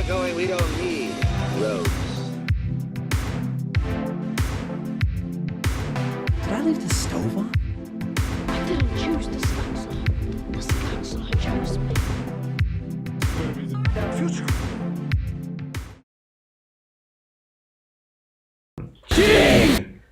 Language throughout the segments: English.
going, we don't need roads. Did I leave the stove on? I didn't choose this counselor. This counselor chose me. Future.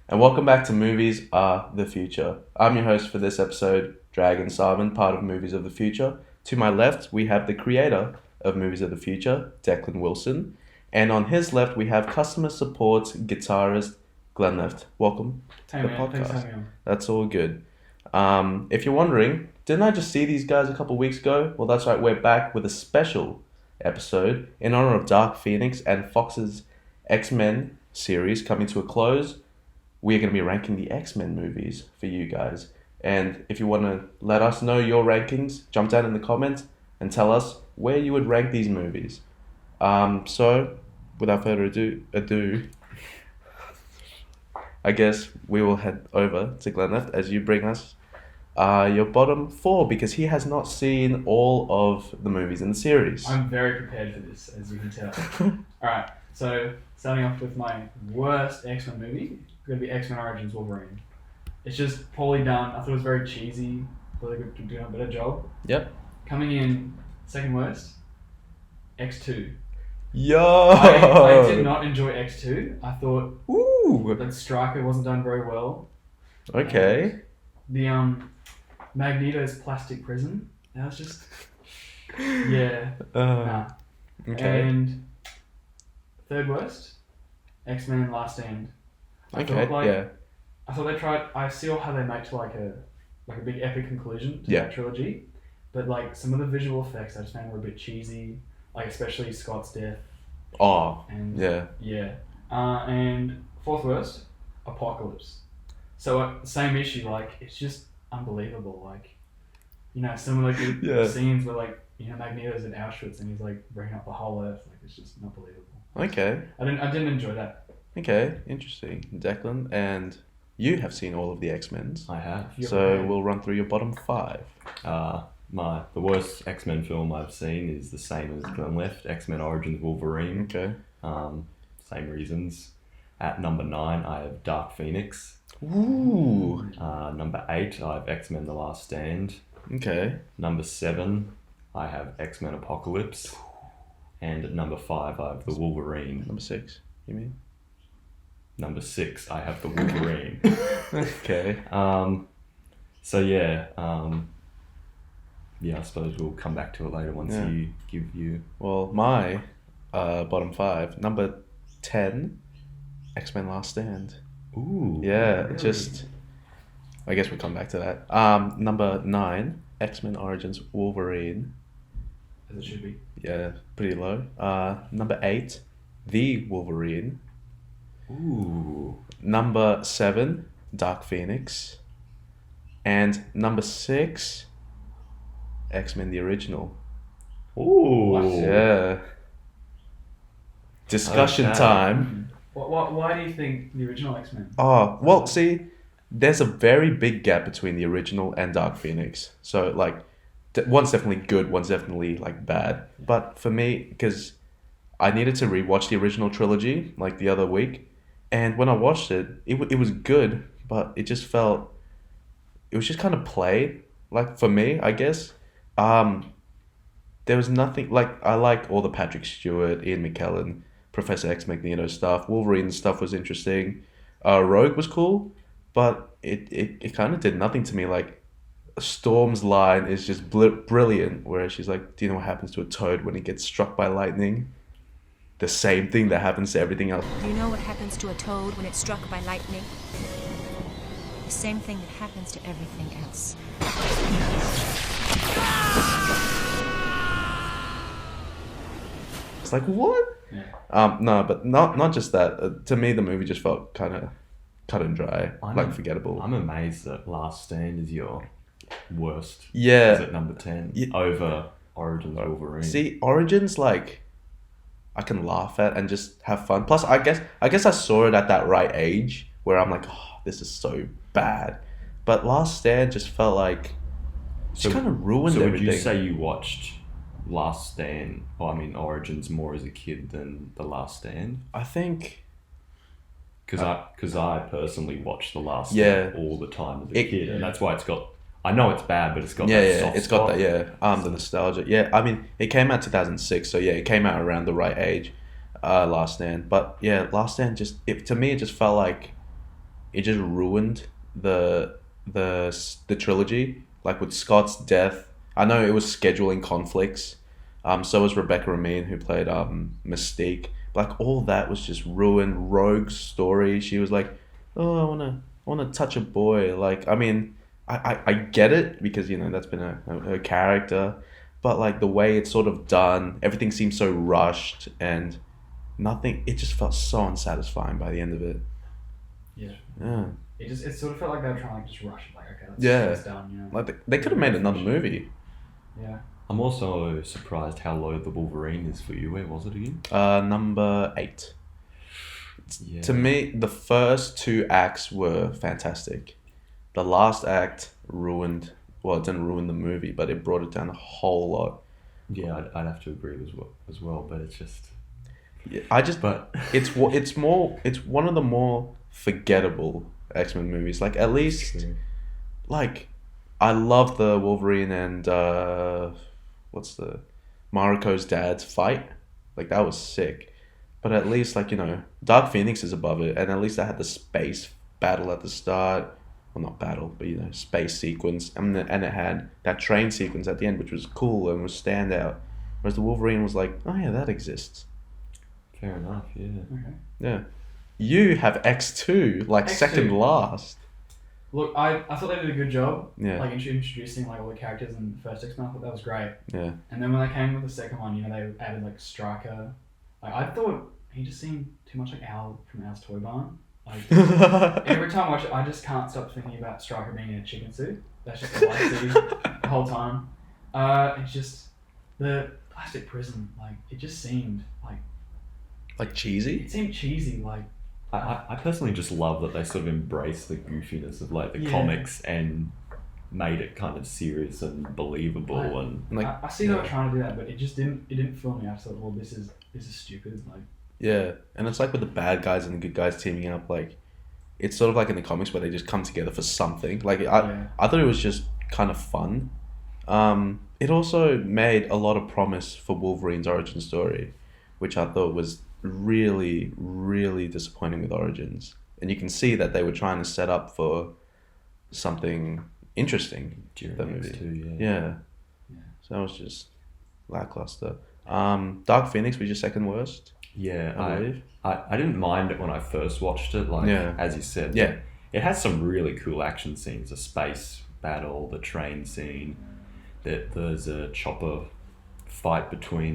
And welcome back to Movies Are the Future. I'm your host for this episode, Dragon Simon, part of Movies of the Future. To my left, we have the creator of Movies of the Future, Declan Wilson. And on his left, we have customer support guitarist, Glenleft. Welcome to the podcast. Thanks for having me on. That's all good. If you're wondering, didn't I just see these guys a couple weeks ago? Well, that's right, we're back with a special episode in honor of Dark Phoenix and Fox's X-Men series coming to a close. We're going to be ranking the X-Men movies for you guys. And if you want to let us know your rankings, jump down in the comments and tell us where you would rank these movies. So, without further ado, I guess we will head over to Glenleft as you bring us your bottom four, because he has not seen all of the movies in the series. I'm very prepared for this, as you can tell. Alright, so starting off with my worst X-Men movie, it's going to be X-Men Origins Wolverine. It's just poorly done. I thought it was very cheesy. I thought they could do a better job. Yep. Coming in second worst, X2. Yo! I did not enjoy X2. I thought Ooh! that Stryker wasn't done very well. Okay. The Magneto's plastic prison, that was just... Yeah. Nah. Okay. And third worst, X-Men Last Stand. I thought they tried. I see how they make to like a big epic conclusion to that trilogy, but like some of the visual effects I just found were a bit cheesy. Like especially Scott's death. Oh. And yeah. And fourth worst, Apocalypse. So same issue. Like it's just unbelievable. Like some of the scenes where like Magneto's at Auschwitz and he's like bringing up the whole Earth. Like it's just not believable. Okay. I didn't enjoy that. Okay, interesting. Declan, and you have seen all of the X-Men's. I have. So we'll run through your bottom five. The worst X-Men film I've seen is the same as Glenleft, X-Men Origins Wolverine. Okay. Same reasons. At number 9, I have Dark Phoenix. Ooh. Number 8, I have X-Men The Last Stand. Okay. Number 7, I have X-Men Apocalypse. And at number 5, I have The Wolverine. Number 6, you mean? Number 6, I have The Wolverine. Okay. I suppose we'll come back to it later once you give you... Well, my bottom 5, number 10, X-Men Last Stand. Ooh. Yeah, really? I guess we'll come back to that. Number 9, X-Men Origins Wolverine. As it should be. Yeah, pretty low. Number 8, The Wolverine. Ooh. Number 7, Dark Phoenix. And number 6, X-Men the Original. Ooh. Yeah. Discussion time. Why do you think the original X-Men? Oh, well, see, there's a very big gap between the original and Dark Phoenix. So, like, one's definitely good, one's definitely, like, bad. But for me, because I needed to rewatch the original trilogy, like, the other week. And when I watched it, it was good, but it just felt... It was just kind of played, like, for me, I guess. There was nothing... Like, I like all the Patrick Stewart, Ian McKellen, Professor X Magneto stuff. Wolverine stuff was interesting. Rogue was cool, but it kind of did nothing to me. Like, Storm's line is just brilliant, where she's like, do you know what happens to a toad when it gets struck by lightning? The same thing that happens to everything else. Do you know what happens to a toad when it's struck by lightning? The same thing that happens to everything else. It's like, what? Yeah. No, but not just that. To me, the movie just felt kind of cut and dry, forgettable. I'm amazed that Last Stand is your worst. Yeah. Is at number 10 over Origins Wolverine. See, Origins, like, I can laugh at and just have fun. Plus, I guess I saw it at that right age where I'm like, oh, this is so bad. But Last Stand just felt like just kind of ruined everything. So would you say you watched Last Stand, Origins more as a kid than The Last Stand? I think... Because I personally watched The Last Stand all the time as a kid, and that's why it's got... I know it's bad, but it's got that soft spot. Got that, the nostalgia. Yeah, I mean, it came out 2006, so yeah, it came out around the right age, Last Stand. But yeah, Last Stand to me, it just felt like it just ruined the trilogy. Like with Scott's death, I know it was scheduling conflicts. So was Rebecca Romijn, who played Mystique. Like all that was just ruined. Rogue's story, she was like, oh, I wanna touch a boy. Like, I mean, I get it because, you know, that's been her character, but like the way it's sort of done, everything seems so rushed and it just felt so unsatisfying by the end of it. Yeah. It sort of felt like they were trying to like just rush it, like, okay, let's Yeah. get this done, you know. Like they could have made another movie. Yeah. I'm also surprised how low the Wolverine is for you. Where was it again? Number 8. Yeah. To me, the first 2 acts were fantastic. The last act it didn't ruin the movie, but it brought it down a whole lot. Yeah, I'd have to agree as well, but it's just... Yeah, But it's one of the more forgettable X-Men movies. Like, at least, like, I love the Wolverine and Mariko's dad's fight. Like, that was sick. But at least, like, you know, Dark Phoenix is above it, and at least I had the space battle at the start. Well, not battle, but, you know, space sequence, and it had that train sequence at the end, which was cool and was standout. Whereas the Wolverine was like, oh yeah, that exists. fair enough, yeah. Okay. Yeah. You have X2, like X2. second last. Look, I thought they did a good job, Yeah. like introducing like all the characters in the first X-Men. I thought that was great. Yeah. And then when they came with the second one, you know, they added like Stryker. Like I thought he just seemed too much like Al from Al's Toy Barn. Like every time I watch it, I just can't stop thinking about Stryker being in a chicken suit. That's just all I see the whole time. It's just the plastic prison. Like it just seemed Like cheesy? it seemed cheesy. Like I personally just love that they sort of embraced the goofiness of like the Yeah. comics and made it kind of serious and believable and Like I see they were trying to do that, but it just didn't fill me. I thought, well, this is stupid. Like yeah, and it's like with the bad guys and the good guys teaming up, like it's sort of like in the comics where they just come together for something. Like I thought it was just kind of fun. It also made a lot of promise for Wolverine's origin story, which I thought was really, really disappointing with Origins. And you can see that they were trying to set up for something interesting. during That movie. X2, Yeah. So that was just lackluster. Dark Phoenix was your second worst, Yeah, I believe. I didn't mind it when I first watched it, like Yeah. as you said. Yeah. It has some really cool action scenes, the space battle, the train scene. There's a chopper fight between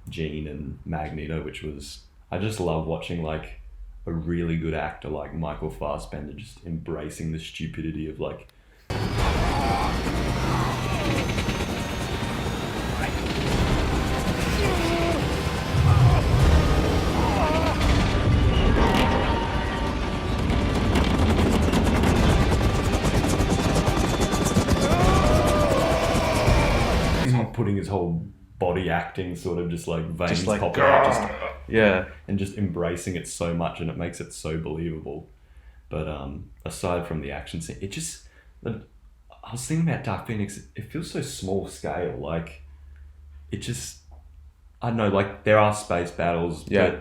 Jean and Magneto, which was... I just love watching like a really good actor like Michael Fassbender just embracing the stupidity of like... putting his whole body acting sort of just like veins Just like, popping out, yeah. and just embracing it so much, and it makes it so believable. But aside from the action scene, it just... I was thinking about Dark Phoenix, it feels so small scale, like it just... I don't know, like there are space battles, Yeah.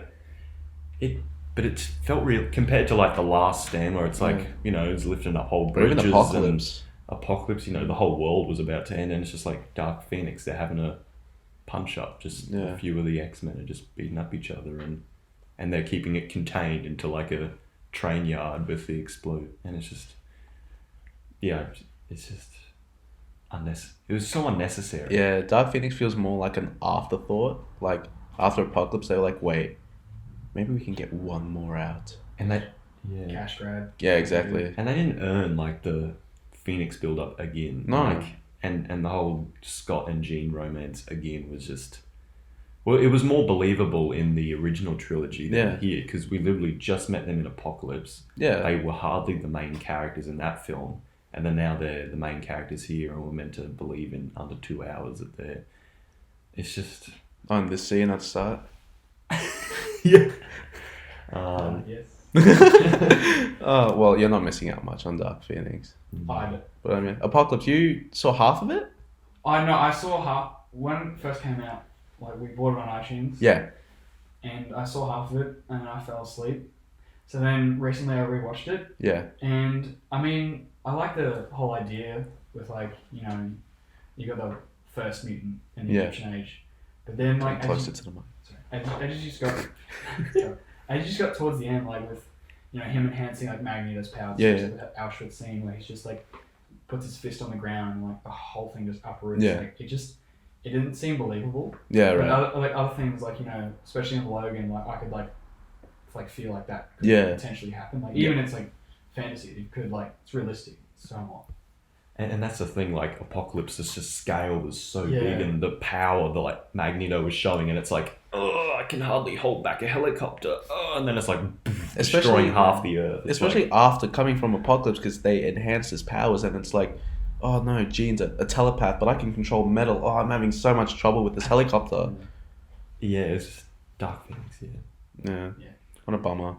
but it felt real compared to like The Last Stand, where it's like, you know, it's lifting up whole Or bridges. even Apocalypse. Apocalypse, you know, the whole world was about to end, and it's just like Dark Phoenix, they're having a punch up, just a few of the X-Men are just beating up each other, and they're keeping it contained into like a train yard with the explode, and it's just it was so unnecessary. Yeah, Dark Phoenix feels more like an afterthought. Like after Apocalypse, they were like, wait, maybe we can get one more out. And they cash grab. Yeah, exactly. and they didn't earn like the Phoenix build up again. No. Like, and the whole Scott and Jean romance again was just... Well, it was more believable in the original trilogy than here, because we literally just met them in Apocalypse. Yeah. They were hardly the main characters in that film. and then now they're the main characters here, and we're meant to believe in under 2 hours that they're. It's just On this scene at the start. yeah. Yes. Oh, well, you're not missing out much on Dark Phoenix. I But I mean, Apocalypse, you saw half of it? know. I saw half when it first came out. Like we bought it on iTunes. Yeah. And I saw half of it, and then I fell asleep. So then recently I rewatched it, Yeah. and I mean I like the whole idea with like you got the first mutant in the Yeah. Egyptian age, but then like Closer to the mic. as you just got as you just got towards the end, like with him enhancing like Magneto's powers, Yeah, especially with that Auschwitz scene where he's just like puts his fist on the ground and like the whole thing just uproots. Yeah. Like, it didn't seem believable. Yeah, But right. other things like especially in Logan, like I could like feel like that could Yeah. potentially happen. Like even it's like fantasy, it could like it's realistic somewhat. And that's the thing, like Apocalypse's just scale was so Yeah. big, and the power that like Magneto was showing, and it's like, oh, I can hardly hold back a helicopter. Oh, and then it's like destroying half the earth. It's Especially like, after coming from Apocalypse, because they enhanced his powers, and it's like, oh no, Jean's a telepath, but I can control metal. Oh, I'm having so much trouble with this helicopter. yeah, it's just Dark Phoenix. Yeah. Yeah. What a bummer.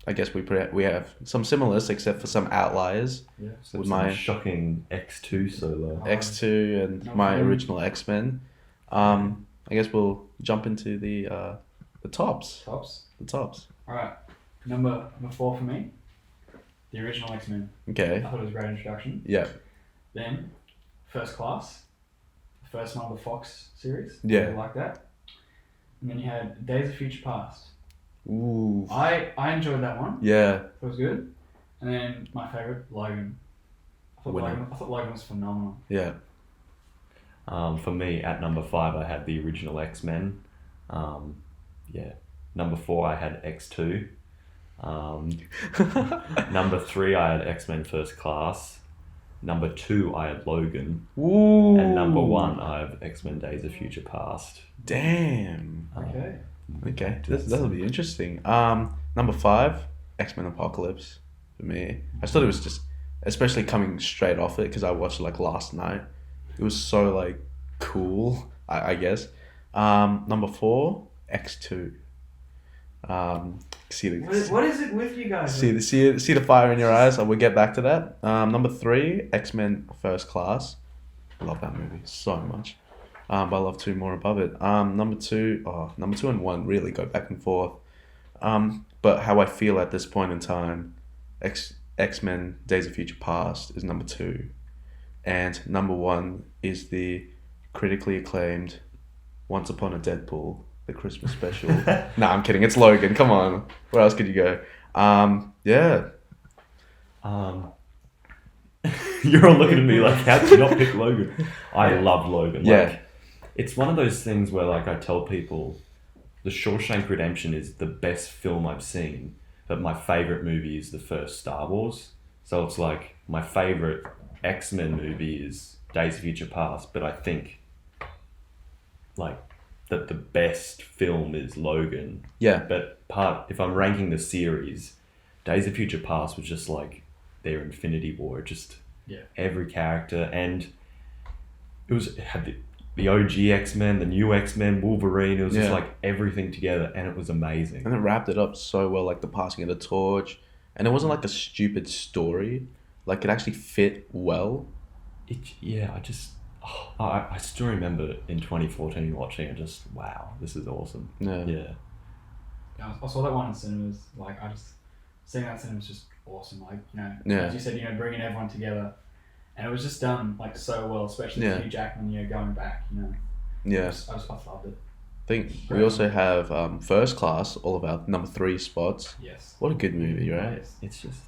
I guess we have some similars, except for some outliers. Yeah. With Some my shocking X2 solo. X2 and No my fun. original X-Men. I guess we'll jump into the tops. Tops. The tops. All right. Number 4 for me. The original X-Men. I Okay. thought it was a great introduction. Yeah. Then, First Class, the first one of the Fox series. Yeah. I really like that. And then you had Days of Future Past. Ooh. I enjoyed that one. Yeah. It was good. And then my favorite, Logan. I thought Winner. Logan was phenomenal. Yeah. For me, at number 5, I had the original X-Men. Number 4, I had X2. Number 3, I had X-Men First Class. Number 2, I had Logan. Ooh. And number 1, I have X-Men Days of Future Past. Damn. Okay. Okay. That'll be interesting. Number 5, X-Men Apocalypse for me. I just thought it was just, especially coming straight off it, because I watched it like last night. It was so like cool, I guess. Number 4, X2. What is it with you guys? See the fire in your eyes. We'll get back to that. Number 3, X-Men First Class. I love that movie so much. But I love 2 more above it. Number 2 and 1 really go back and forth. But how I feel at this point in time, X-Men Days of Future Past is number 2, and number 1 is the critically acclaimed Once Upon a Deadpool, the Christmas special. Nah, I'm kidding. It's Logan. Come on. Where else could you go? Yeah. You're all looking at me like, how did you not pick Logan? I love Logan. Yeah. Like, it's one of those things where, like, I tell people, The Shawshank Redemption is the best film I've seen, but my favourite movie is the first Star Wars. So it's like, my favourite X-Men movie is Days of Future Past, but I think, like, that the best film is Logan. Yeah. But if I'm ranking the series, Days of Future Past was just like their Infinity War. Just every character, and it had the OG X-Men, the new X-Men, Wolverine. It was just like everything together, and it was amazing. And it wrapped it up so well, like the passing of the torch, and it wasn't like a stupid story. Like it actually fit well. I still remember in 2014 watching it. Just wow, this is awesome. Yeah, I saw that one in cinemas. Like seeing that in cinemas was just awesome. Like as you said, bringing everyone together, and it was just done like so well, especially with Hugh Jackman, going back. Yeah, I loved it. I think we also have First Class, all of our number 3 spots. Yes. What a good movie, right? Yes. It's just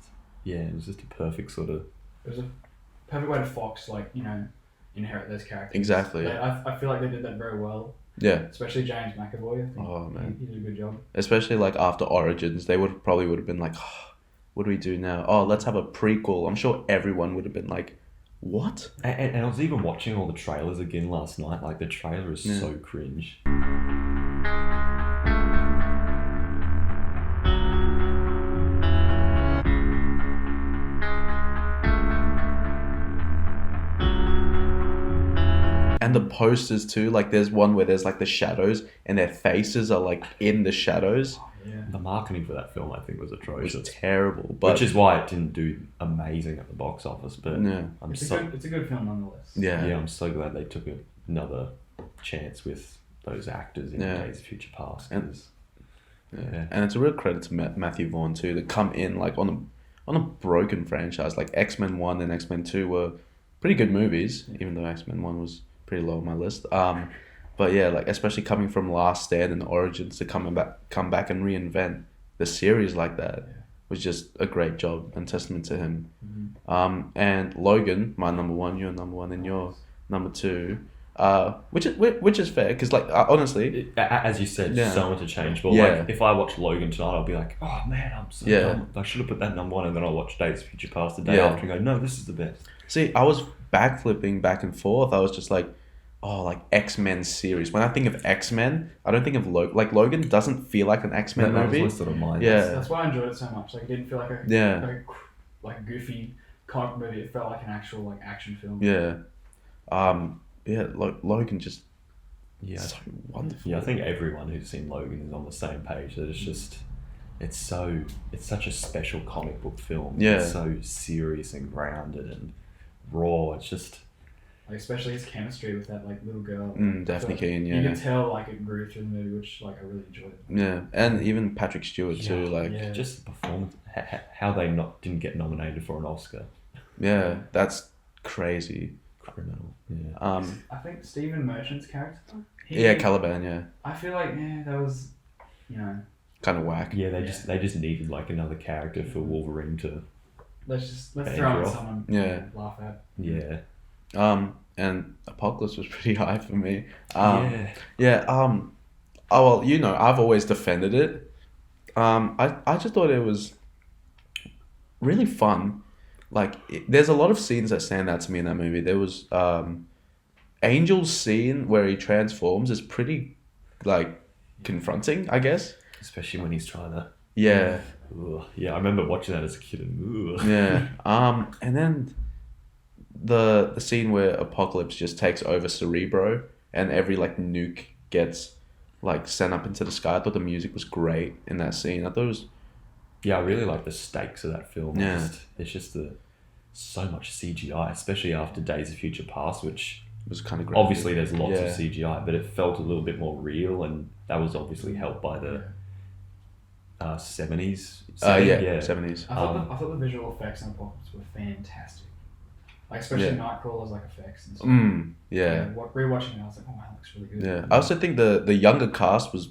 it was just a perfect sort of. It was a perfect way to Fox, inherit those characters. Exactly. I feel like they did that very well. Yeah. Especially James McAvoy. I think Oh man, he did a good job. Especially like after Origins, they would have been like, oh, what do we do now? Oh, let's have a prequel. I'm sure everyone would have been like, what? And I was even watching all the trailers again last night. Like the trailer is so cringe. And the posters too, like there's one where there's like the shadows and their faces are like in the shadows. Yeah. The marketing for that film, I think, was It atrocious. was terrible, but Which is why it didn't do amazing at the box office. But Yeah. It's a good film nonetheless. yeah, I'm so glad they took another chance with those actors in Days of Future Past. Yeah. And it's a real credit to Matthew Vaughn too to come in like on a broken franchise. Like X-Men 1 and X-Men 2 were pretty good movies, even though X-Men 1 was pretty low on my list. But yeah, like especially coming from Last Stand and Origins to come back and reinvent the series like that was just a great job and testament to him. And Logan, my number one, your number one, and your number two. Which is fair because like honestly, as you said, so much to change. But like if I watch Logan tonight, I'll be like, oh man, I'm so dumb. I should have put that number one, and then I'll watch Days of Future Past the day after and go, no, this is the best. See, I was backflipping back and forth. I was just like, oh, like X-Men series. When I think of X-Men, I don't think of Logan. Like Logan doesn't feel like an X-Men movie. That was sort of mine. That's why I enjoyed it so much. Like it didn't feel like a goofy comic movie. It felt like an actual like action film. Logan just so wonderful. Yeah, I think everyone who's seen Logan is on the same page. That it's just it's such a special comic book film. Yeah. It's so serious and grounded and raw. It's just like especially his chemistry with that like little girl. Daphne Keane, You can tell like it grew through the movie, which like I really enjoyed. Yeah, and even Patrick Stewart too. Like just the performance, how they didn't get nominated for an Oscar. Yeah, that's crazy. Criminal. Yeah. I think Stephen Merchant's character. Caliban. Yeah. I feel like that was, kind of whack. Yeah, they just needed like another character for Wolverine to. Let's throw in someone. Yeah. Laugh at. Yeah. And Apocalypse was pretty high for me. Oh well, I've always defended it. I just thought it was really fun. Like, there's a lot of scenes that stand out to me in that movie. There was Angel's scene where he transforms is pretty, like, confronting, I guess. Especially when he's trying to. Yeah. Ugh. Yeah, I remember watching that as a kid and. Ugh. Yeah. And then the scene where Apocalypse just takes over Cerebro and every like nuke gets like sent up into the sky. I thought the music was great in that scene. I thought it was. Yeah, I really like the stakes of that film. Yeah. It's just so much CGI, especially after Days of Future Past, which was kind of great. Obviously there's lots of CGI, but it felt a little bit more real, and that was obviously helped by the 70s. 70s. I thought the visual effects in Apocalypse were fantastic. Like especially Nightcrawler's like effects and stuff. Rewatching it, I was like, oh, that looks really good. Yeah, I also think the younger cast was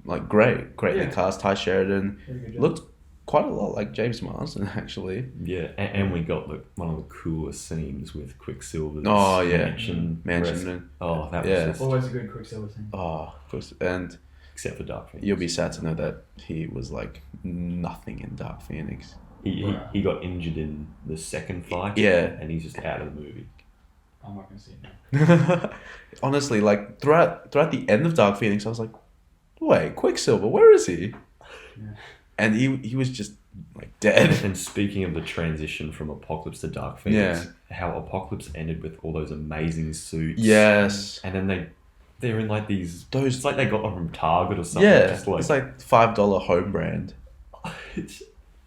like greatly cast. Ty Sheridan looked quite a lot like James Marsden, actually. Yeah, and we got one of the coolest scenes with Quicksilver's mansion. Oh, that was just... Always a good Quicksilver scene. Oh, of course. And except for Dark Phoenix. You'll be sad to know that he was like nothing in Dark Phoenix. He got injured in the second fight. Yeah. And he's just out of the movie. I'm not going to see it now. Honestly, like throughout the end of Dark Phoenix, I was like, wait, Quicksilver, where is he? Yeah. And he was just like dead. And speaking of the transition from Apocalypse to Dark Phoenix, how Apocalypse ended with all those amazing suits. Yes. And then they're in like those. It's like they got them from Target or something. Yeah, just like, it's like $5 home brand.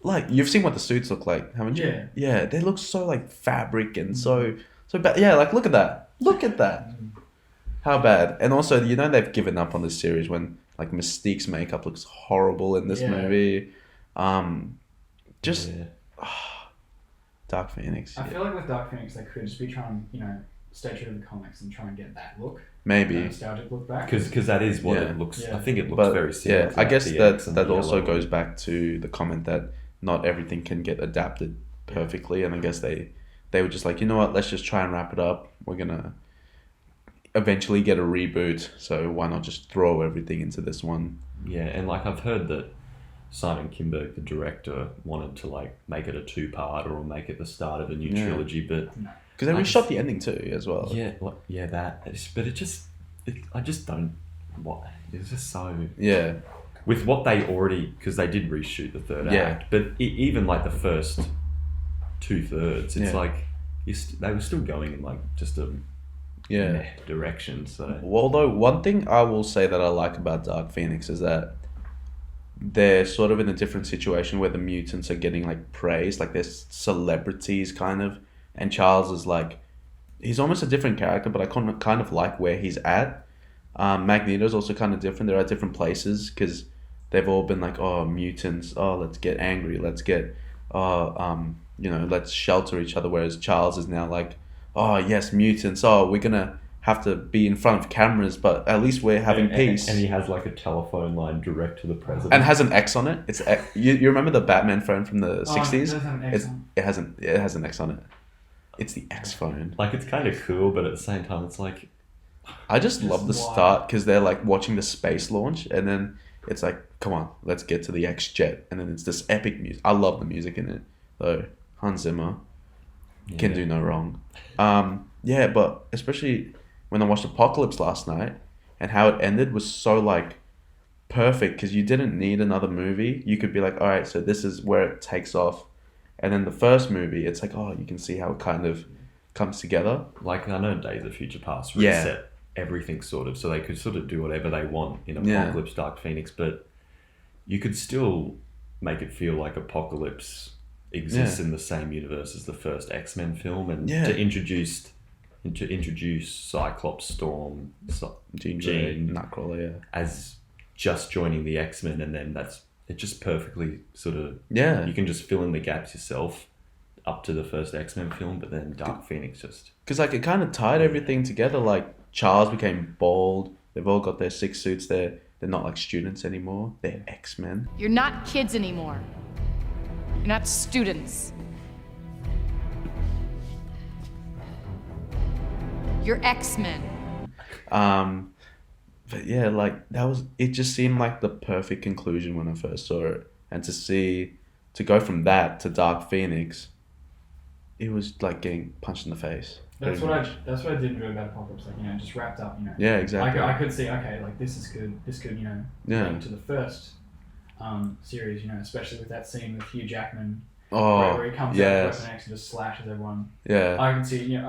Like you've seen what the suits look like, haven't you? Yeah. Yeah, they look so like fabric and so bad. Yeah, like look at that. Look at that. How bad. And also, they've given up on this series when like Mystique's makeup looks horrible in this movie. Dark Phoenix. I feel like with Dark Phoenix, they could just be trying, stay true to the comics and try and get that look. Maybe. That nostalgic look back. Because that is what it looks. I think it looks very similar. Yeah, I guess that also goes back to the comment that not everything can get adapted perfectly, and I guess they were just like, you know what, let's just try and wrap it up. We're gonna eventually get a reboot, so why not just throw everything into this one? Yeah, and like I've heard that Simon Kinberg, the director, wanted to like make it a 2-part or make it the start of a new trilogy, but because they reshot the ending too as well. Yeah, that. But I just don't. What it's just so with what they already, because they did reshoot the third act, but even like the first 2/3, it's like they were still going in like just a Yeah. direction. So Well, though, one thing I will say that I like about Dark Phoenix is that they're sort of in a different situation where the mutants are getting like praise, like they're celebrities kind of, and Charles is like, he's almost a different character, but I kind of like where he's at. Magneto's also kind of different. They're at different places because they've all been like, oh, mutants, oh, let's get angry, let's get, let's shelter each other. Whereas Charles is now like, oh, yes, mutants, oh, we're gonna have to be in front of cameras, but at least we're having peace. And he has like a telephone line direct to the president. And has an X on it. It's you remember the Batman phone from the 60s? It does have an X on. It has an X on it. It's the X phone. Like, it's kind of cool, but at the same time, it's like... I just love the start because they're like watching the space launch, and then it's like, come on, let's get to the X jet, and then it's this epic music. I love the music in it, though. Hans Zimmer can do no wrong. But especially when I watched Apocalypse last night, and how it ended was so like perfect because you didn't need another movie. You could be like, all right, so this is where it takes off, and then the first movie, it's like, oh, you can see how it kind of comes together. Like, I know Days of Future Past reset everything sort of, so they could sort of do whatever they want in Apocalypse, Dark Phoenix, but you could still make it feel like Apocalypse exists in the same universe as the first X-Men film, and to introduce Cyclops, Storm, Jean, Nightcrawler, as just joining the X-Men, and then it just perfectly sort of you can just fill in the gaps yourself up to the first X-Men film, but then Dark Phoenix just... Because like it kind of tied everything together. Like Charles became bald. They've all got their 6 suits. They're not like students anymore. They're X-Men. You're not kids anymore. You're not students. You're X-Men. But yeah, like it just seemed like the perfect conclusion when I first saw it. And to go from that to Dark Phoenix, it was like getting punched in the face. That's what I did enjoy about Apocalypse, like, just wrapped up, Yeah, exactly. I could see, okay, like this is good. This could, link to the first series, especially with that scene with Hugh Jackman, where he comes out of Weapon X and just slashes everyone. Yeah. I can see,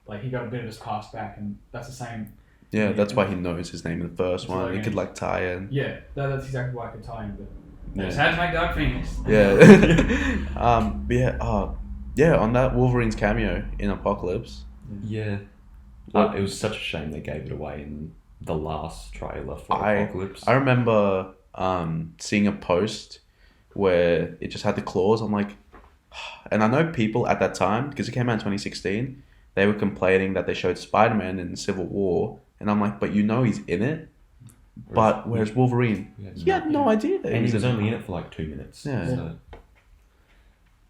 like he got a bit of his past back, and that's the same. Yeah, that's why he knows his name in the first one. Like, he could like tie in. Yeah, that's exactly why I could tie in. But I just had to make Dark Phoenix. Yeah. On that Wolverine's cameo in Apocalypse. Yeah. It was such a shame they gave it away in the last trailer for Apocalypse. I remember seeing a post where it just had the claws. I'm like, and I know people at that time, because it came out in 2016, they were complaining that they showed Spider-Man in Civil War, and I'm like, but he's in it. But whereas Wolverine, he had no idea that he was only in it for like 2 minutes. Yeah. So,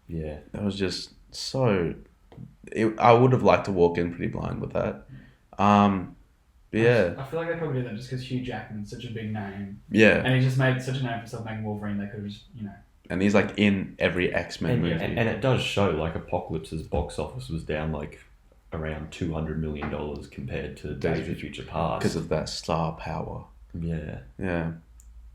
yeah. That was just so... I would have liked to walk in pretty blind with that. Yeah. I feel like they probably did that just because Hugh Jackman's such a big name. Yeah. And he just made such a name for himself making Wolverine, they could have just, And he's like in every X-Men movie. And it does show, like, Apocalypse's box office was down like around $200 million compared to Days of Future Past. Because of that star power. Yeah. Yeah.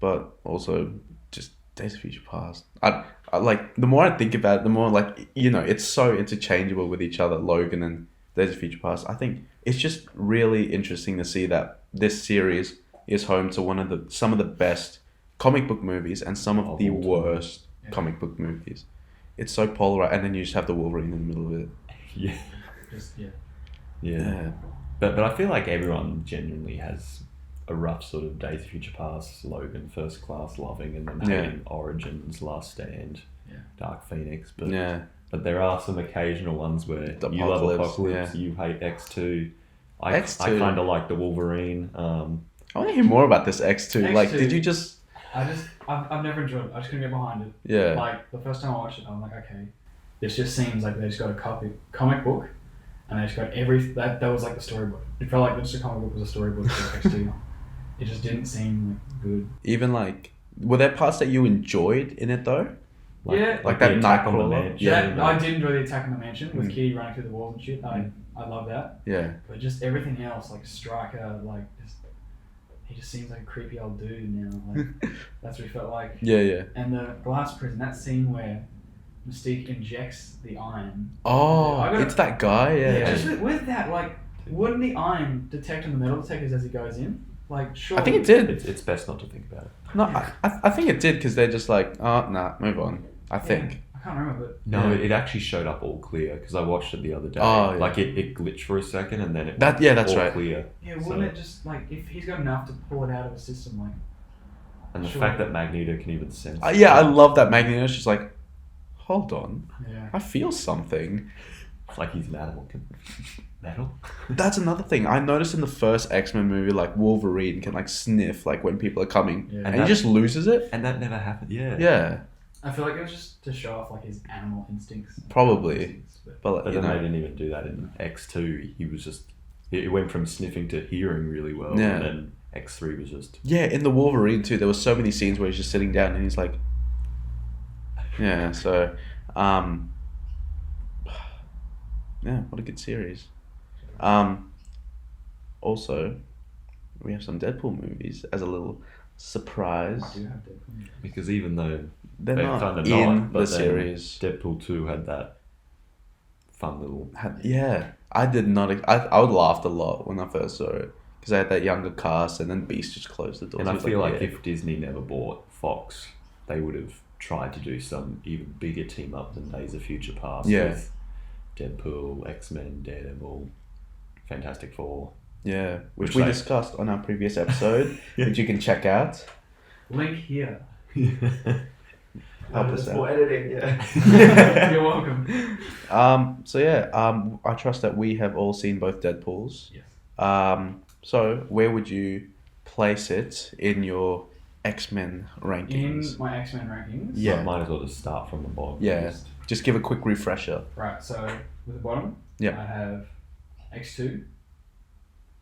But also just Days of Future Past. I like, the more I think about it, the more like, it's so interchangeable with each other, Logan and Days of Future Past. I think it's just really interesting to see that this series is home to some of the best comic book movies and some of the worst comic book movies. It's so polarized, and then you just have the Wolverine in the middle of it. Yeah. Yeah. But I feel like everyone genuinely has a rough sort of Days of Future Past, Logan, First Class, loving, and then hating Origins, Last Stand, Dark Phoenix. But there are some occasional ones where you love Apocalypse, you hate X2. I kind of like the Wolverine. I want to hear more about this X2. Like, did you just... I've never enjoyed it. I just couldn't get behind it. Yeah. Like, the first time I watched it, I'm like, okay, this just seems like they just got a comic book, and they just got that was like the storybook. It felt like just a comic book was a storybook for X2. It just didn't seem like good. Even like, were there parts that you enjoyed in it though? Like that Nightcrawler. I did enjoy the attack on the mansion with Kitty running through the walls and shit. I love that. Yeah. But just everything else, like Stryker, like he just seems like a creepy old dude now. Like that's what he felt like. Yeah. And the glass prison, that scene where Mystique injects the iron. Oh, it's that guy. Yeah. Just with that, like, Wouldn't the iron detect on the metal detectors as he goes in? Like, sure. I think it did. It's best not to think about it. No, I think it did because they're just like, oh, nah, move on. I think. I can't remember, but... No, it actually showed up all clear because I watched it the other day. Oh, yeah. Like it glitched for a second and then it that's all right. clear. Yeah, wouldn't it just, like, if he's got enough to pull it out of the system, like... And the Sure. fact that Magneto can even sense. Yeah, I love that Magneto's just like, hold on, Yeah. I feel something. It's like he's an animal. Metal? That's another thing. I noticed in the first X-Men movie, like Wolverine can like sniff like when people are coming, Yeah. and he just loses it. And that never happened. Yeah. Yeah, I feel like it was just to show off, like, his animal instincts. probably. But But But you then they know, didn't even do that in X2. He was just. It went from sniffing to hearing really well. Yeah. And then X3 was just. yeah, in the Wolverine too, there were so many scenes where he's just sitting down and he's like, yeah. So, yeah, what a good series. Also, we have some Deadpool movies as a little surprise. I do have Deadpool. Because even though They're they not kind of in not, but the then series. Deadpool 2 had that fun little. Yeah, I did not. I would laughed a lot when I first saw it because I had that younger cast, and then Beast just closed the door. And So I was feel like yeah. if Disney never bought Fox, they would have tried to do some even bigger team up than Days of Future Past Yeah. with Deadpool, X-Men, Daredevil, Fantastic Four. yeah, which Which we like- discussed on our previous episode, which you can check out. Link here. Help us out. For editing, yeah. You're welcome. So yeah, I trust that we have all seen both Deadpools. Yes. So where would you place it in your X-Men In rankings? my X-Men rankings. Yeah. Might as well just start from the bottom. Yeah. Just- Just give a quick refresher. Right, so with the bottom, Yeah. I have X2,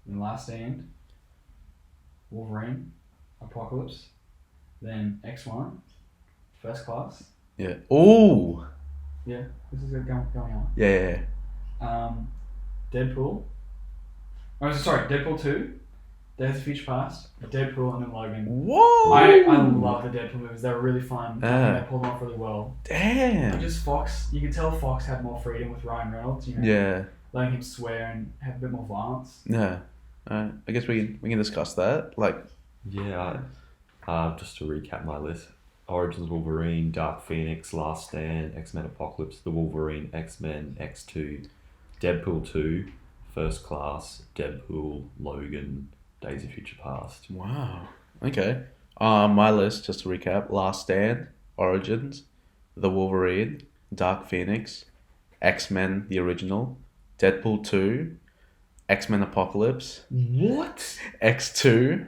The Last Stand, Wolverine, Apocalypse, then X1, First Class. Yeah. Ooh. Yeah, this is going on. Yeah. Deadpool. Oh, sorry, Deadpool 2, Days of Future Past, Deadpool, and then Logan. Whoa. I love the Deadpool movies. They were really fun. I Ah. think they pulled them off really well. Damn. Just Fox, you can tell Fox had more freedom with Ryan Reynolds. You know, Yeah. letting him swear and have a bit more violence. Yeah. Alright. I guess we can discuss that. Like, Yeah. Just to recap my list. Origins Wolverine, Dark Phoenix, Last Stand, X-Men Apocalypse, The Wolverine, X-Men, X2, Deadpool 2, First Class, Deadpool, Logan, Days of Future Past. wow. Okay. My list, just to recap: Last Stand, Origins, The Wolverine, Dark Phoenix, X-Men the original, Deadpool 2, X-Men Apocalypse, What? X2,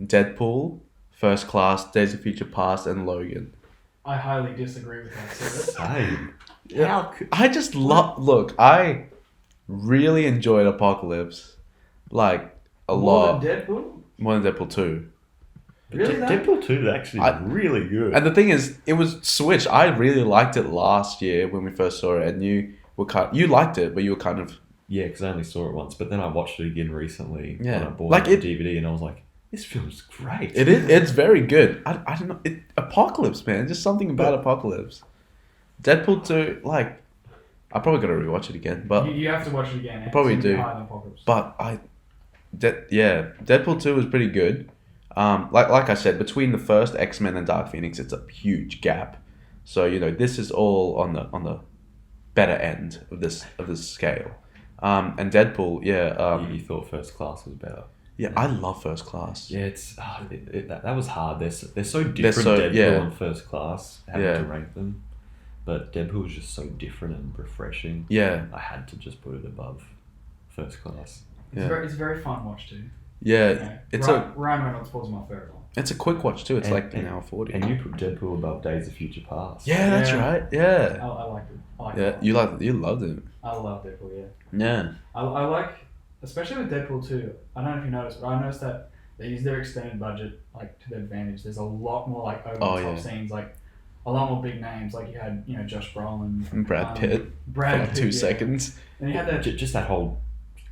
Deadpool, First Class, Days of Future Past, and Logan. I highly disagree with that, sir. Same. Yeah. How could... I just look, I really enjoyed Apocalypse. Like, a More lot. than Deadpool? More than Deadpool 2. Really? Deadpool 2 is actually really good. And the thing is, it was switched. I really liked it last year when we first saw it, and you liked it, but you were kind of... Yeah, because I only saw it once, but then I watched it again recently when Yeah. I bought Like it on DVD, and I was like, this film's great. It is. It's very good. I don't know. Apocalypse, man. Just something about Apocalypse. Deadpool 2, like, I probably got to rewatch it again, but You have to watch it again. Probably It's gonna be do. higher than Apocalypse. Deadpool 2 was pretty good. Like I said, between the first X-Men and Dark Phoenix, it's a huge gap. So this is all on the better end of this scale. And Deadpool, You thought First Class was better. yeah, I love First Class. Yeah, it's that was hard. They're so different. so- Deadpool yeah. and First Class, having Yeah. to rank them, but Deadpool was just so different and refreshing. Yeah, I had to just put it above First Class. yeah, It's a very fun watch too. yeah. It's Ryan Reynolds pulls him off very well. it's a quick watch too. It's And- like an hour 40. And you put Deadpool above Days of Future Past. Yeah, that's Yeah. right. Yeah, I liked it. I liked yeah. it. You loved it. I love Deadpool. Yeah. Yeah, I like, especially with Deadpool 2. I don't know if you noticed, but I noticed that they use their extended budget like to their advantage. There's a lot more like over the top yeah. scenes, like a lot more big names. Like you had Josh Brolin, and Brad Pitt for Brad like Pitt, 2 yeah. seconds. And you had that. Just that whole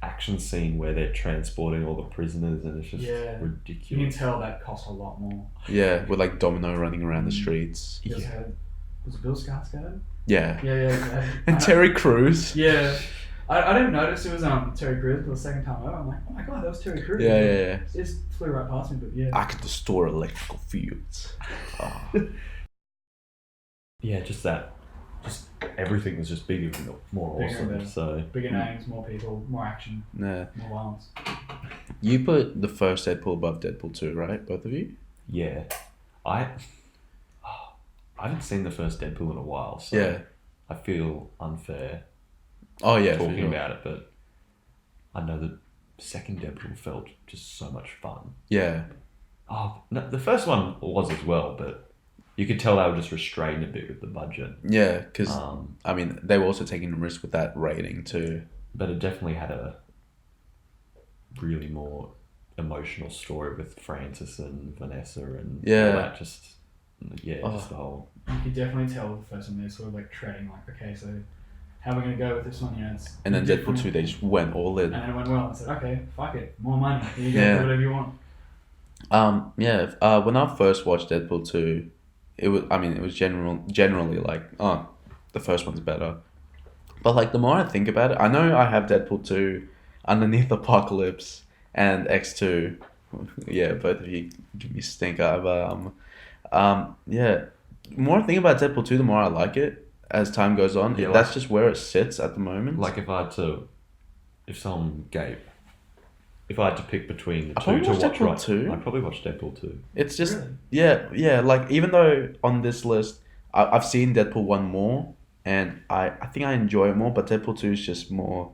action scene where they're transporting all the prisoners, and it's just Yeah. You can ridiculous. tell that cost a lot more. Yeah, with like Domino running around the streets. You also had, was it Bill Skarsgård? Yeah, Yeah. and Terry Crews. Yeah. I didn't notice it was Terry Crews until the second time over. I'm like, oh my god, that was Terry Crews. Yeah. It just flew right past me, but yeah. I could destroy electrical fields. Oh. Yeah, just everything was just bigger and more Bigger awesome. and better. So Bigger names, more people, more action, Yeah. more violence. You put the first Deadpool above Deadpool 2, right? Both of you? yeah, I haven't seen the first Deadpool in a while, so Yeah. I feel unfair Oh yeah, for talking sure. about it, but I know the second Deadpool felt just so much fun. Yeah. Oh, no, the first one was as well, but you could tell they were just restrained a bit with the budget. Yeah, because Um, they were also taking a risk with that rating too. But it definitely had a really more emotional story with Francis and Vanessa and Yeah. all that. Just the whole. You could definitely tell with the first one they're sort of like treading, like, okay, so how are we going to go with this one? You know, it's And then different. Deadpool 2, they just went all in. And then it went well. I said, okay, fuck it, more money. Here you go, Yeah. do whatever you want. When I first watched Deadpool 2, it was generally like, oh, the first one's better. But like the more I think about it, I know I have Deadpool 2 underneath Apocalypse and X2. Yeah, both of you give me stinker. But the more I think about Deadpool 2, the more I like it as time goes on. Yeah, That's just where it sits at the moment. Like if I had to pick between the I'd two probably to watch watch Deadpool right, 2. I'd probably watch Deadpool 2. It's just Really? yeah. Like even though on this list I've seen Deadpool 1 more, and I think I enjoy it more, but Deadpool 2 is just more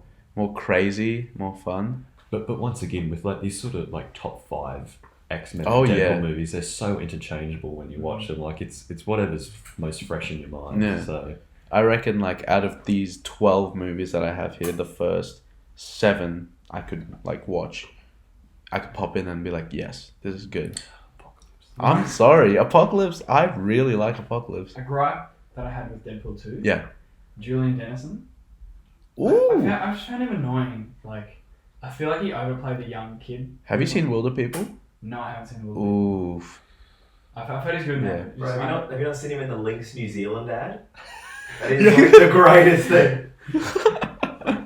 crazy, more fun. But once again, with like these sort of like top 5 X-Men Oh, Deadpool yeah. movies, they're so interchangeable when you watch them. Like it's whatever's most fresh in your mind. Yeah. So I reckon like out of these 12 movies that I have here, the first 7 I could like watch. I could pop in and be like, yes, this is good. I'm sorry, Apocalypse. I really like Apocalypse. A gripe that I had with Deadpool 2, Yeah. Julian Dennison. Ooh. I just found him annoying. Like, I feel like he overplayed the young kid. Have you seen Wilder People? No, I haven't seen Will. Oof. I've heard he's good in Yeah. that. Bro, have you not seen him in the Lynx New Zealand ad? That is like the greatest thing.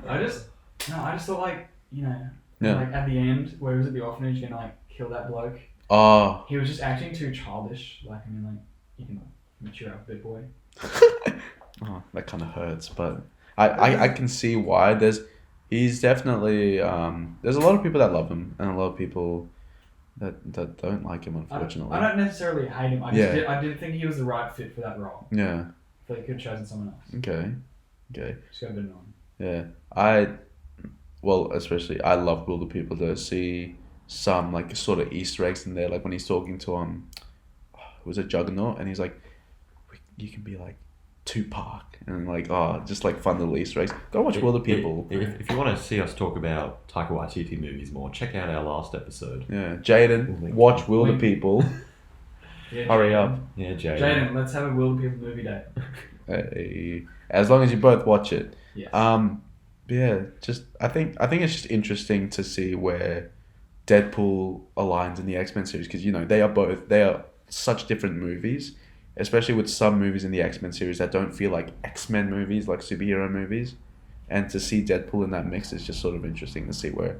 I just thought like, you know, Yeah. like at the end where he was at the orphanage gonna like kill that bloke. Oh. He was just acting too childish. Like, I mean, like, you can mature up a bit, boy. Oh, that kind of hurts, but I can see why. He's definitely there's a lot of people that love him and a lot of people that don't like him, unfortunately. I don't necessarily hate him. I did think he was the right fit for that role. Yeah. I feel like he could have chosen someone else. Okay. Just got a bit annoying. Yeah. Especially I love Wilder People to see some like sort of Easter eggs in there, like when he's talking to was it Juggernaut, and he's like, you can be like Tupac, and like just like fun little Easter eggs. Go watch Wilder People. If you want to see us talk about Taika Waititi movies more, check out our last episode. Yeah, Jaden, watch Wilder Wink. People. Yeah, Hurry Jaden. up. Yeah, Jaden. Jaden, let's have a Wilder People movie day. Hey, as long as you both watch it. Yes. Yeah, just I think it's just interesting to see where Deadpool aligns in the X-Men series, because you know they are such different movies, especially with some movies in the X-Men series that don't feel like X-Men movies, like superhero movies, and to see Deadpool in that mix is just sort of interesting to see where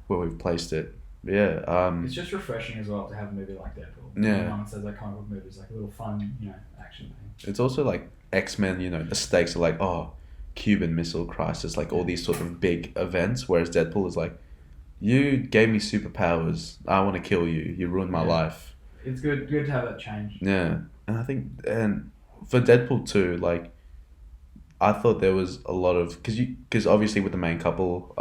we've placed it. Yeah. It's just refreshing as well to have a movie like Deadpool. Yeah. No one says like comic book movies, like a little fun, you know, action thing. It's also like X-Men, you know, the stakes are like, Cuban Missile Crisis, like all these sort of big events, whereas Deadpool is like, you gave me superpowers, I want to kill you, you ruined my life. It's good to have that change. Yeah, and I think, and for Deadpool 2, like, I thought there was a lot of, because obviously with the main couple,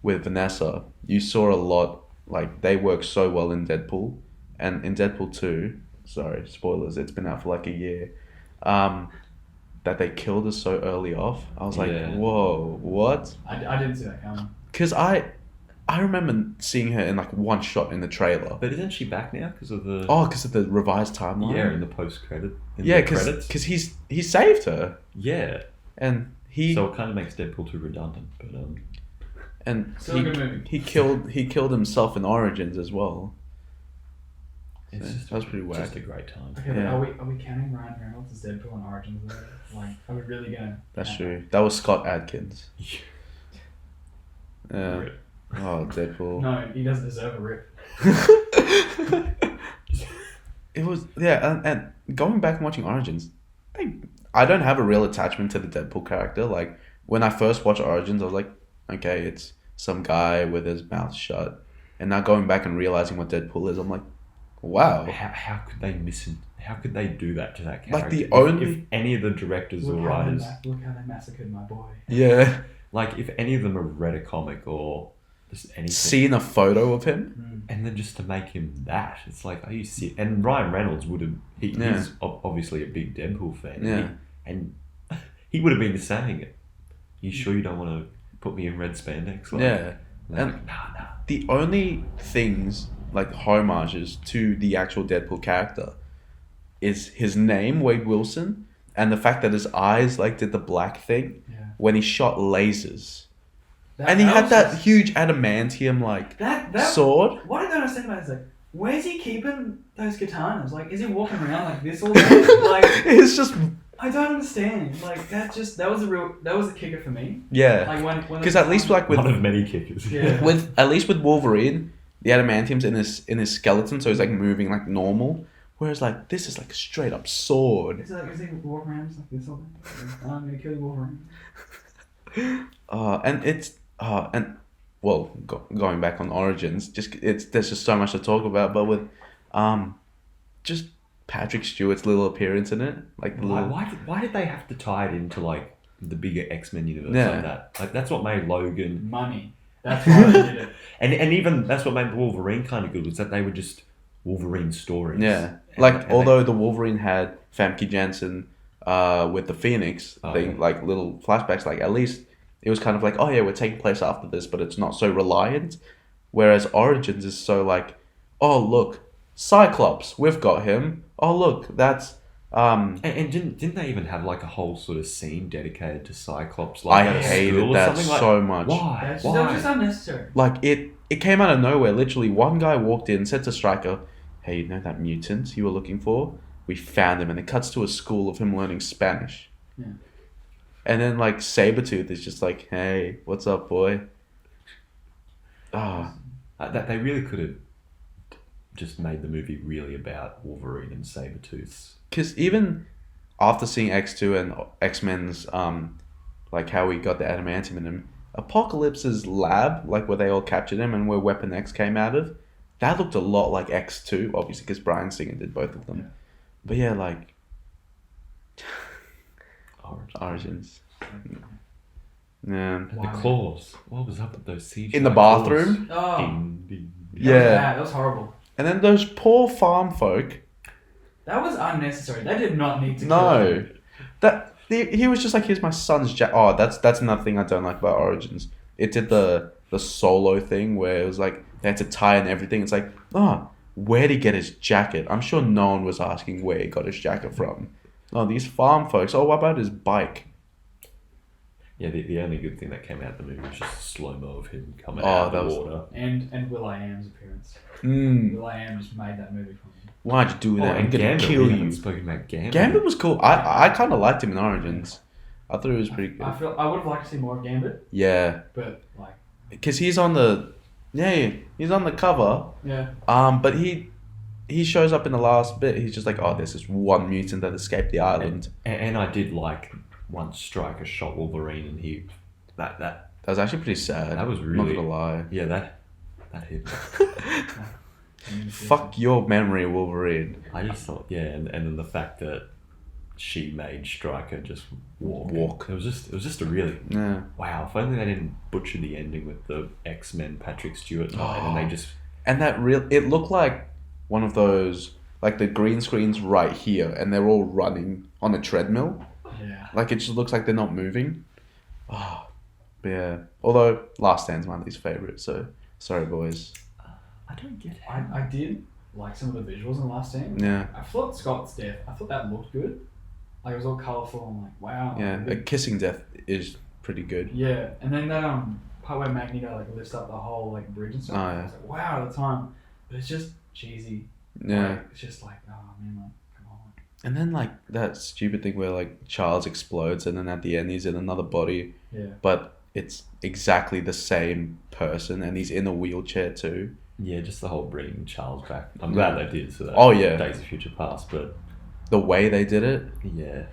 with Vanessa, you saw a lot, like, they work so well in Deadpool, and in Deadpool 2, sorry, spoilers, it's been out for like a year, that they killed her so early off. I was like, whoa, what? I didn't see that coming. Because I remember seeing her in like one shot in the trailer. But isn't she back now because of the? Because of the revised timeline. Yeah, in the post-credit. Yeah, because he saved her. Yeah. And So it kind of makes Deadpool 2 redundant, but And still a good movie. he killed himself in Origins as well. That was pretty whack. Just a great time. Okay, Yeah. but are we counting Ryan Reynolds as Deadpool and Origins though? Like, are we really gonna? That's true. That was Scott Adkins. Yeah. Rip. Oh, Deadpool. No, he doesn't deserve a rip. It was and going back and watching Origins, I don't have a real attachment to the Deadpool character. Like when I first watched Origins, I was like, okay, it's some guy with his mouth shut. And now going back and realizing what Deadpool is, I'm like, wow. How could they How could they do that to that character? Like the if only any of the directors or writers, Look how they massacred my boy. yeah, like if any of them have read a comic or just anything, seen a photo of him, and then just to make him that, it's like, are you serious? And Ryan Reynolds would have. He's obviously a big Deadpool fan. Yeah. And he would have been saying it. You sure you don't want to put me in red spandex? Like, yeah. like, And nah. the only things like homages to the actual Deadpool character is his name, Wade Wilson, and the fact that his eyes like did the black thing when he shot lasers. And he had that huge adamantium like sword. What I don't understand about it is like, where's he keeping those katanas? Like, is he walking around like this all day? Like, It's just I don't understand. Like, that was a kicker for me. yeah. Like when Because at least like with One of many kickers. Yeah. at least with Wolverine, the adamantium's in his skeleton, so he's like moving like normal. Whereas like this is like a straight up sword. Is he walking around just like this all day? I'm gonna kill you, Wolverine. Going back on Origins, there's just so much to talk about. But with, just Patrick Stewart's little appearance in it, like the little, Why did they have to tie it into like the bigger X-Men universe Yeah. like that? Like that's what made Logan, Money. That's why they did it. and even that's what made Wolverine kind of good, was that they were just Wolverine stories. yeah. And- Like and although the Wolverine had Famke Janssen, with the Phoenix thing, yeah. like little flashbacks, like at least it was kind of like, oh yeah, we're taking place after this, but it's not so reliant. Whereas Origins is so like, oh look, Cyclops, we've got him. Oh look, that's And didn't they even have like a whole sort of scene dedicated to Cyclops? Like I at a hated school or that something? Like, so much. Why? That was just unnecessary. Like it came out of nowhere. Literally, one guy walked in, said to Stryker, "Hey, you know that mutant you were looking for? We found him." And it cuts to a school of him learning Spanish. Yeah. And then like Sabretooth is just like, "Hey, what's up, boy?" Ah, That they really could have just made the movie really about Wolverine and Sabretooth. because even after seeing X2 and X-Men's like how we got the adamantium in him, Apocalypse's lab, like where they all captured him and where Weapon X came out of, that looked a lot like X2, obviously because Bryan Singer did both of them. Yeah. But yeah, like Origins. yeah, And the claws. What was up with those CGI in the claws? bathroom. Oh, Ding, ding. that was Yeah, bad. That was horrible. and then those poor farm folk. That was unnecessary. They did not need to kill No, him. he was just like, here's my son's jacket. Oh, that's another thing I don't like about Origins. It did the solo thing where it was like they had to tie in everything. It's like, where'd he get his jacket? I'm sure no one was asking where he got his jacket from. Oh, these farm folks. Oh, what about his bike? Yeah, the only good thing that came out of the movie was just a slow-mo of him coming Oh, out that of was- the water. And Will.i.am's appearance. Will.i.am just made that movie for me. Why'd you do that? I'm and gonna Gambit. kill We you. haven't spoken about Gambit. Gambit was cool. I kind of liked him in Origins. I thought it was pretty I good. feel I would have liked to see more of Gambit, Yeah, but like, because he's on the he's on the cover. yeah, But he shows up in the last bit. He's just like, oh, this is one mutant that escaped the island. And I did like once Stryker shot Wolverine, and he that That was actually pretty sad. That was Not really- gonna lie. yeah that hit me. Fuck your memory, Wolverine. I just thought, yeah, and then the fact that she made Stryker just walk. It was just a really Yeah. wow. If only they didn't butcher the ending with the X-Men Patrick Stewart night, and they just And it looked like one of those, like the green screens right here, and they're all running on a treadmill. yeah. Like it just looks like they're not moving. Oh, but yeah. Although Last Stand's my least favorite, so sorry, boys. I don't get it. I did like some of the visuals in the last scene. Yeah. I thought Scott's death. I thought that looked good. Like it was all colourful. I'm like, wow. Yeah, a kissing death is pretty good. Yeah, and then that part where Magneto like lifts up the whole like bridge and stuff. Oh, I yeah. was like, wow, at the time, but it's just cheesy. Yeah. Like, it's just like, oh man, like, come on. And then like that stupid thing where like Charles explodes and then at the end he's in another body. Yeah. But it's exactly the same person, and he's in a wheelchair too. Yeah, just the whole bringing Charles back. I'm glad they did so that. Oh, yeah. Days of Future Past, but The way they did it. yeah.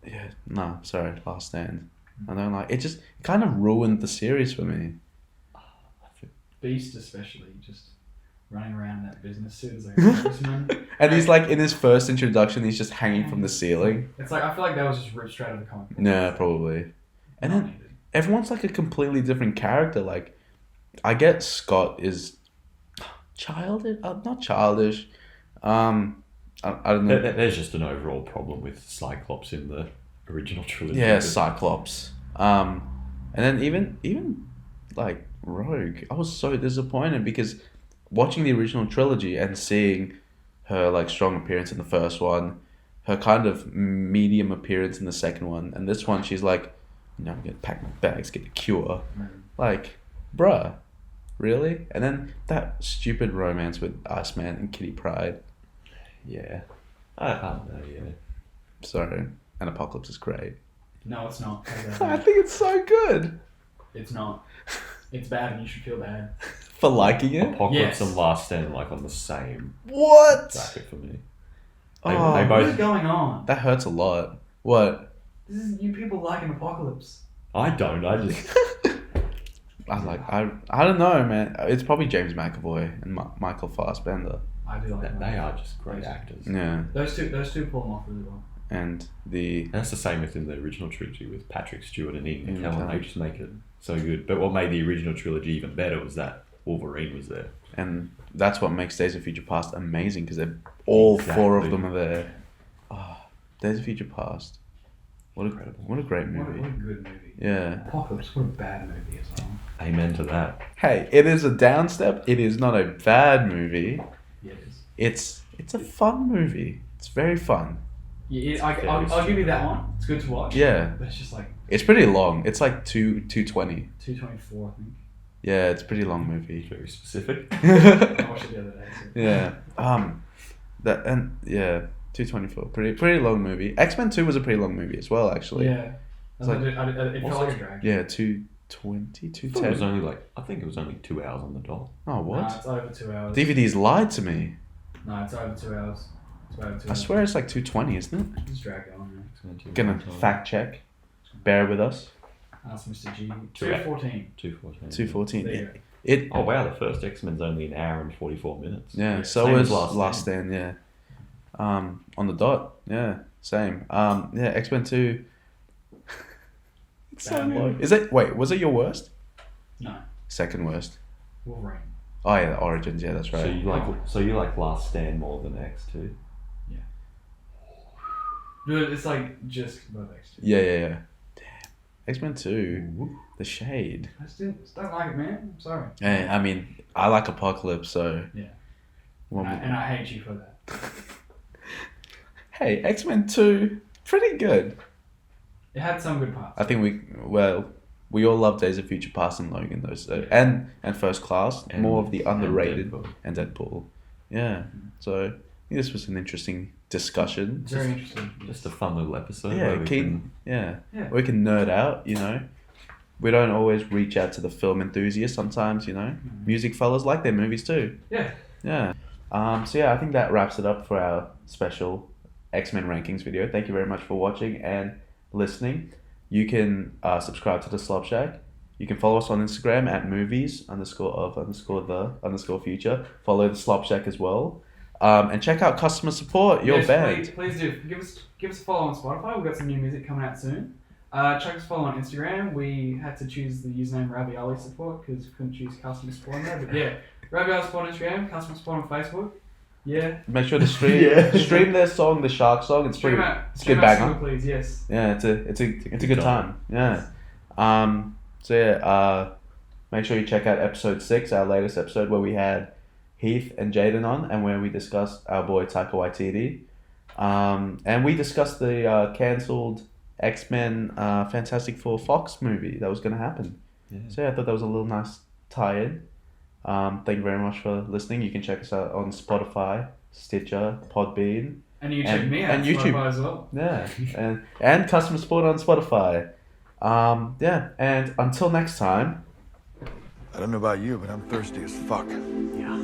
Yeah, no, sorry, Last Stand. I don't like it. Just kind of ruined the series for me. Beast especially, just running around in that business suit as like a policeman. And he's like in his first introduction, he's just hanging from the ceiling. It's like I feel like that was just ripped straight out of the comic book. Yeah, probably. And Not then needed. everyone's like a completely different character. Like, I get Scott is childish, not childish. I don't know. There's just an overall problem with Cyclops in the original trilogy. Yeah, Cyclops. And then even like Rogue, I was so disappointed because watching the original trilogy and seeing her like strong appearance in the first one, her kind of medium appearance in the second one, and this one she's like, I'm gonna pack my bags, get the cure. Like, bruh, really? And then that stupid romance with Iceman and Kitty Pryde. Yeah. I don't know, yeah. Sorry. And Apocalypse is great. No, it's not. I think it's so good. It's not. It's bad and you should feel bad. For liking it? Apocalypse Yes. and Last Stand like on the same What? bracket for me. Oh, They What is both. going on? that hurts a lot. What? This is you people like an apocalypse. I don't. I just. I don't know, man. It's probably James McAvoy and Michael Fassbender. I do like them. They are just great actors. Yeah. Those two pull them off really well. And the And that's the same within the original trilogy with Patrick Stewart and Ian Ian McKellen. McKellen. They just make it so good. But what made the original trilogy even better was that Wolverine was there. and that's what makes Days of Future Past amazing because they're all four of them are there. Oh, Days of Future Past. What a great movie. What a good movie. Yeah. Apocalypse, what a bad movie as well. Amen to that. Hey, it is a downstep. It is not a bad movie. Yeah, it is. It's a fun movie. It's very fun. Yeah, I'll give you that one. It's good to watch. Yeah. But it's just like It's pretty long. It's like 220. 224, I think. Yeah, it's a pretty long movie. Very specific. I watched it the other day. So. Yeah. That and yeah, 224. Pretty long movie. X-Men 2 was a pretty long movie as well, actually. Yeah. It's like- It felt like a drag. Yeah, 220, I think it 210. was only I think it was only 2 hours on the dot. Oh, what? Nah, it's over 2 hours. DVD's lied to me. No, it's over 2 hours. It's over 2 I hours. swear it's like 220, isn't it? Just drag it on, man. Gonna fact check. Bear with us. Ask Mr. G. 2:14. 214. 214. There you go. It Oh wow, the first X-Men's only an hour and 44 minutes. yeah, Yeah, so same was as Last Stand, yeah. On the dot, yeah, same. Yeah, X-Men 2. It's so Bad low. movie. Is it? Wait, was it your worst? No. Second worst. Wolverine. Oh yeah, the Origins. Yeah, that's right. So you like Last Stand more than X2? Dude, it's like just above X2. Yeah. Damn. X-Men 2. The shade. I just don't like it, man. I'm sorry. Hey, I mean, I like Apocalypse, so. Yeah. Well, And I hate you for that. hey, X-Men 2, pretty good. It had some good parts. I think we all love Days of Future Past and Logan, though. So, and First Class, And- more of the underrated, Deadpool. and Deadpool. Yeah. So I think this was an interesting discussion. It's very interesting. Just a fun little episode. Yeah, where we can, yeah. Yeah. We can nerd out, you know. We don't always reach out to the film enthusiasts sometimes, you know. Music fellas like their movies too. Yeah. Yeah. So yeah, I think that wraps it up for our special X-Men rankings video. Thank you very much for watching and listening. You can subscribe to the Slop Shack. You can follow us on Instagram at movies_of_the_future. Follow the Slop Shack as well. And check out customer support, your Yes, band. Please do. Give us a follow on Spotify. We've got some new music coming out soon. Check us follow on Instagram. We had to choose the username Ravioli Support because we couldn't choose customer support on there. But yeah, Ravioli Support on Instagram, customer support on Facebook. Yeah. Make sure to stream their song, the Shark song. It's pretty. It's a good banger. Please, yes. Yeah, it's a good time. Yeah. So yeah, make sure you check out episode 6, our latest episode where we had Heath and Jaden on, and where we discussed our boy Taika Waititi, and we discussed the cancelled X-Men Fantastic Four Fox movie that was going to happen. Yeah. So yeah, I thought that was a little nice tie-in. Thank you very much for listening. You can check us out on Spotify, Stitcher, Podbean. And you check me out and on YouTube Spotify as well. Yeah, and customer support on Spotify. Yeah, and until next time. I don't know about you, but I'm thirsty as fuck. Yeah.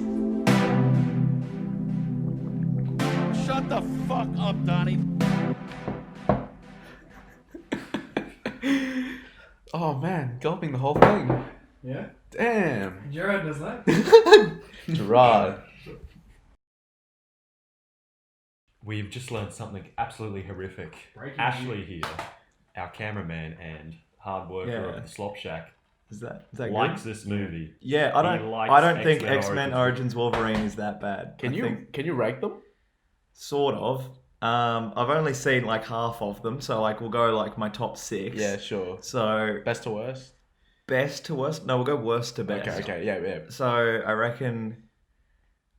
Shut the fuck up, Donnie. Oh man, gulping the whole thing. Yeah. Damn. Gerard does that. Gerard. We've just learned something absolutely horrific. Breaking Ashley news. here, our cameraman and hard worker of the Slop Shack, Is that good? likes this movie. Yeah, I don't think X-Men Origins Wolverine is that bad. Can you rank them? Sort of. I've only seen like half of them, so like we'll go like my top 6. Yeah, sure. So Best to worst? best to worst? No, we'll go worst to best. Okay, yeah. So I reckon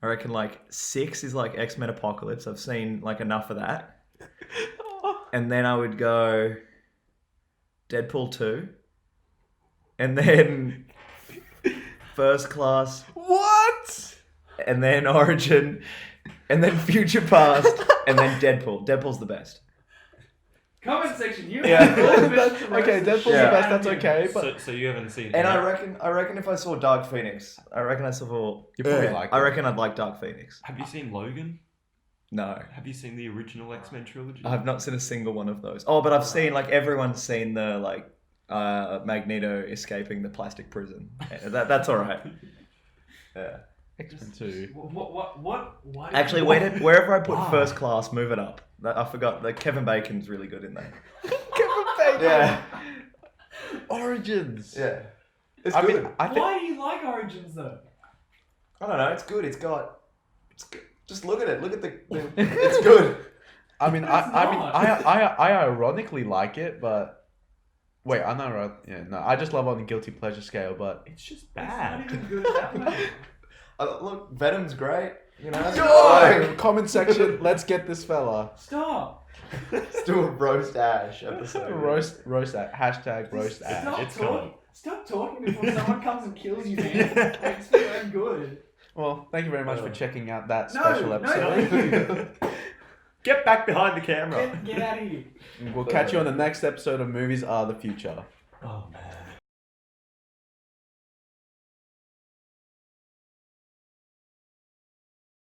like 6 is like X-Men Apocalypse. I've seen like enough of that. And then I would go Deadpool 2. And then First Class. What? And then Origin. And then Future Past. And then Deadpool. Deadpool's the best. Comment section. You Yeah. Okay, Deadpool's the best. That's okay. But So you haven't seen And I reckon if I saw Dark Phoenix, you probably like it. I reckon I'd like Dark Phoenix. Have you seen Logan? No. Have you seen the original X-Men trilogy? I've not seen a single one of those. Oh, but I've seen like everyone's seen the like Magneto escaping the plastic prison. That's all right. Yeah. X-Men 2. What? Why Actually, wherever I put First Class, move it up. I forgot that Kevin Bacon's really good in that. Kevin Bacon. Yeah. Origins. Yeah. It's I good. mean, I think. Why do you like Origins though? I don't know. It's good. It's good. Just look at it. Look at the it's good. I mean, I ironically like it, but wait, I know. Yeah, no, I just love on the guilty pleasure scale, but It's just It's not bad. even good that way. Look, Venom's great. You know. Yo! Comment section. Let's get this fella. Stop. Let's do a roast Ash episode. roast that hashtag roast ash. Stop It's talking. coming. Stop talking before someone comes and kills you, man. It makes me feel good. Well, thank you very much for checking out that No, special no, episode. Get back behind the camera. Get out of here. We'll catch you on the next episode of Movies Are the Future. Oh man.